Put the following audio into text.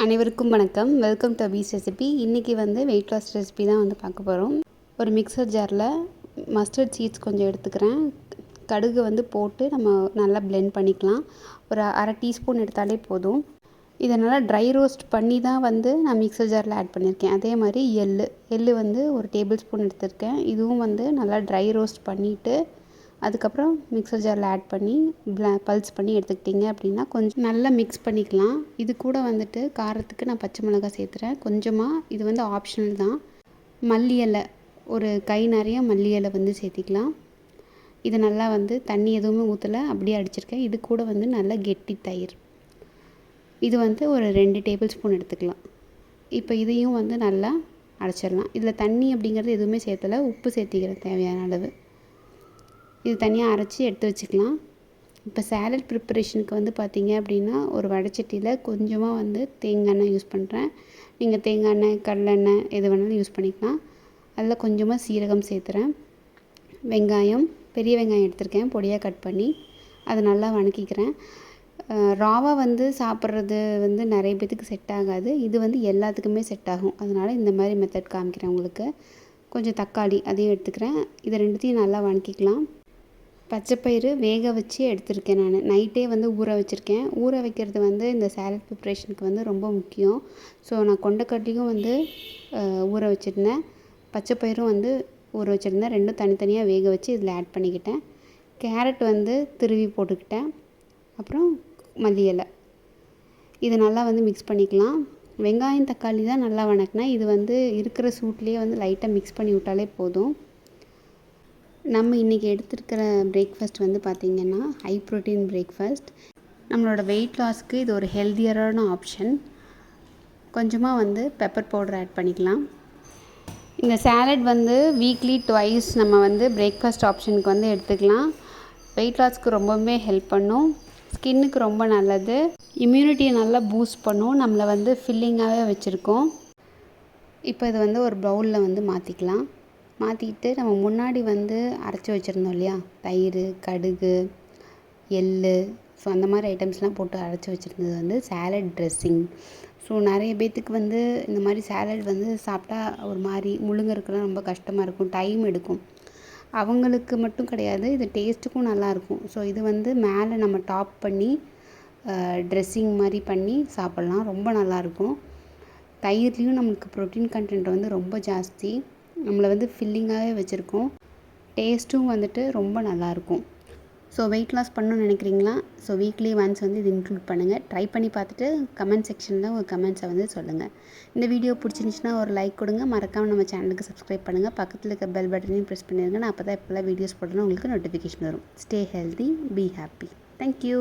அனைவருக்கும் வணக்கம். Welcome to Abi's recipe. இன்றைக்கி வெயிட் லாஸ் ரெசிபி தான் பார்க்க போகிறோம். ஒரு மிக்சர் ஜாரில் மஸ்டர்ட் சீட்ஸ் கொஞ்சம் எடுத்துக்கிறேன். கடுகு போட்டு நம்ம நல்லா பிளெண்ட் பண்ணிக்கலாம். ஒரு அரை டீஸ்பூன் எடுத்தாலே போதும். இதை நல்லா ட்ரை ரோஸ்ட் பண்ணி தான் நான் மிக்சர் ஜாரில் ஆட் பண்ணியிருக்கேன். அதே மாதிரி எள்ளு ஒரு டேபிள் ஸ்பூன் எடுத்திருக்கேன். இதுவும் நல்லா ட்ரை ரோஸ்ட் பண்ணிவிட்டு அதுக்கப்புறம் மிக்சர் ஜாரில் ஆட் பண்ணி பல்ஸ் பண்ணி எடுத்துக்கிட்டிங்க அப்படின்னா கொஞ்சம் நல்லா மிக்ஸ் பண்ணிக்கலாம். இது கூட காரத்துக்கு நான் பச்சை மிளகாய் சேர்த்துறேன் கொஞ்சமாக. இது ஆப்ஷனல் தான். மல்லி இலை ஒரு கை நிறைய மல்லி இலை சேர்த்திக்கலாம். இது நல்லா தண்ணி எதுவுமே ஊற்றலை, அப்படியே அடிச்சிருக்கேன். இது கூட நல்லா கெட்டி தயிர். இது ஒரு 2 டேபிள் ஸ்பூன் எடுத்துக்கலாம். இப்போ இதையும் நல்லா அரைச்சிடலாம். இதில் தண்ணி அப்படிங்கிறது எதுவுமே சேர்த்தலை, உப்பு சேர்த்திக்கிறேன் தேவையான அளவு. இது தனியாக அரைச்சி எடுத்து வச்சுக்கலாம். இப்போ சாலட் ப்ரிப்பரேஷனுக்கு பார்த்திங்க அப்படின்னா ஒரு வடைச்சட்டியில் கொஞ்சமாக தேங்காய் எண்ணெய் யூஸ் பண்ணுறேன். நீங்கள் தேங்காய் எண்ணெய், கடலெண்ணெய் எது வேணாலும் யூஸ் பண்ணிக்கலாம். அதில் கொஞ்சமாக சீரகம் சேர்த்துறேன். வெங்காயம், பெரிய வெங்காயம் எடுத்திருக்கேன், பொடியாக கட் பண்ணி அதை நல்லா வணக்கிக்கிறேன். ராவாக சாப்பிட்றது நிறைய பேத்துக்கு செட் ஆகாது. இது எல்லாத்துக்குமே செட் ஆகும். அதனால் இந்த மாதிரி மெத்தட் காமிக்கிறேன் உங்களுக்கு. கொஞ்சம் தக்காளி அதையும் எடுத்துக்கிறேன். இதை ரெண்டுத்தையும் நல்லா வணக்கிக்கலாம். பச்சைப்பயிறு வேக வச்சு எடுத்திருக்கேன். நான் நைட்டே ஊற வச்சுருக்கேன். ஊற வைக்கிறது இந்த சாலட் ப்ரிப்ரேஷனுக்கு ரொம்ப முக்கியம். ஸோ நான் கொண்டைக்கடலையும் ஊற வச்சுருந்தேன், பச்சைப்பயிரும் ஊற வச்சுருந்தேன். ரெண்டும் தனித்தனியாக வேக வச்சு இதில் ஆட் பண்ணிக்கிட்டேன். கேரட் திருவி போட்டுக்கிட்டேன். அப்புறம் மல்லி இலை. இது நல்லா மிக்ஸ் பண்ணிக்கலாம். வெங்காயம் தக்காளி தான் நல்லா வணக்கினேன். இது இருக்கிற சூட்லேயே லைட்டாக மிக்ஸ் பண்ணி விட்டாலே போதும். நம்ம இன்றைக்கி எடுத்துருக்கிற பிரேக்ஃபாஸ்ட் பார்த்திங்கன்னா ஹை ப்ரோட்டீன் பிரேக்ஃபாஸ்ட். நம்மளோட வெயிட் லாஸ்க்கு இது ஒரு ஹெல்த்தியரான ஆப்ஷன். கொஞ்சமாக பெப்பர் பவுடர் ஆட் பண்ணிக்கலாம். இந்த சாலட் வீக்லி ட்வைஸ் நம்ம பிரேக்ஃபாஸ்ட் ஆப்ஷனுக்கு எடுத்துக்கலாம். வெயிட் லாஸ்க்கு ரொம்பவுமே ஹெல்ப் பண்ணும். ஸ்கின்னுக்கு ரொம்ப நல்லது. இம்யூனிட்டியை நல்லா பூஸ்ட் பண்ணும். நம்மளை ஃபில்லிங்காகவே வச்சுருக்கோம். இப்போ இது ஒரு பவுலில் மாற்றிக்கலாம். மாற்றிக்கிட்டு நம்ம முன்னாடி அரைச்சி வச்சுருந்தோம் இல்லையா, தயிர், கடுகு, எள், ஸோ அந்த மாதிரி ஐட்டம்ஸ்லாம் போட்டு அரைச்சி வச்சுருந்தது சாலட் ட்ரெஸ்ஸிங். ஸோ நிறைய பேத்துக்கு இந்த மாதிரி சாலட் சாப்பிட்டா ஒரு மாதிரி முழுங்கறதுக்குலாம் ரொம்ப கஷ்டமாக இருக்கும், டைம் எடுக்கும். அவங்களுக்கு மட்டும் கிடையாது, இது டேஸ்ட்டுக்கும் நல்லாயிருக்கும். ஸோ இது மேலே நம்ம டாப் பண்ணி ட்ரெஸ்ஸிங் மாதிரி பண்ணி சாப்பிட்லாம். ரொம்ப நல்லாயிருக்கும். தயிர்லேயும் நமக்கு ப்ரோட்டீன் கண்டென்ட் ரொம்ப ஜாஸ்தி. நம்மளை ஃபில்லிங்காகவே வச்சுருக்கோம். டேஸ்ட்டும் ரொம்ப நல்லாயிருக்கும். ஸோ வெயிட் லாஸ் பண்ணணும்னு நினைக்கிறீங்களா? ஸோ வீக்லி ஒன்ஸ் இது இன்க்ளூட் பண்ணுங்கள். ட்ரை பண்ணி பார்த்துட்டு கமெண்ட் செக்ஷனில் ஒரு கமெண்ட்ஸை சொல்லுங்கள். இந்த வீடியோ பிடிச்சிருந்துச்சுன்னா ஒரு லைக் கொடுங்க. மறக்காமல் நம்ம சேனலுக்கு சப்ஸ்கிரைப் பண்ணுங்கள். பக்கத்தில் இருக்க பெல் பட்டனையும் ப்ரெஸ் பண்ணிடுங்க. நான் அப்போ தான் இப்போல்லாம் வீடியோஸ் போட்டோன்னா உங்களுக்கு நோட்டிஃபிகேஷன் வரும். Stay healthy, be happy. Thank you.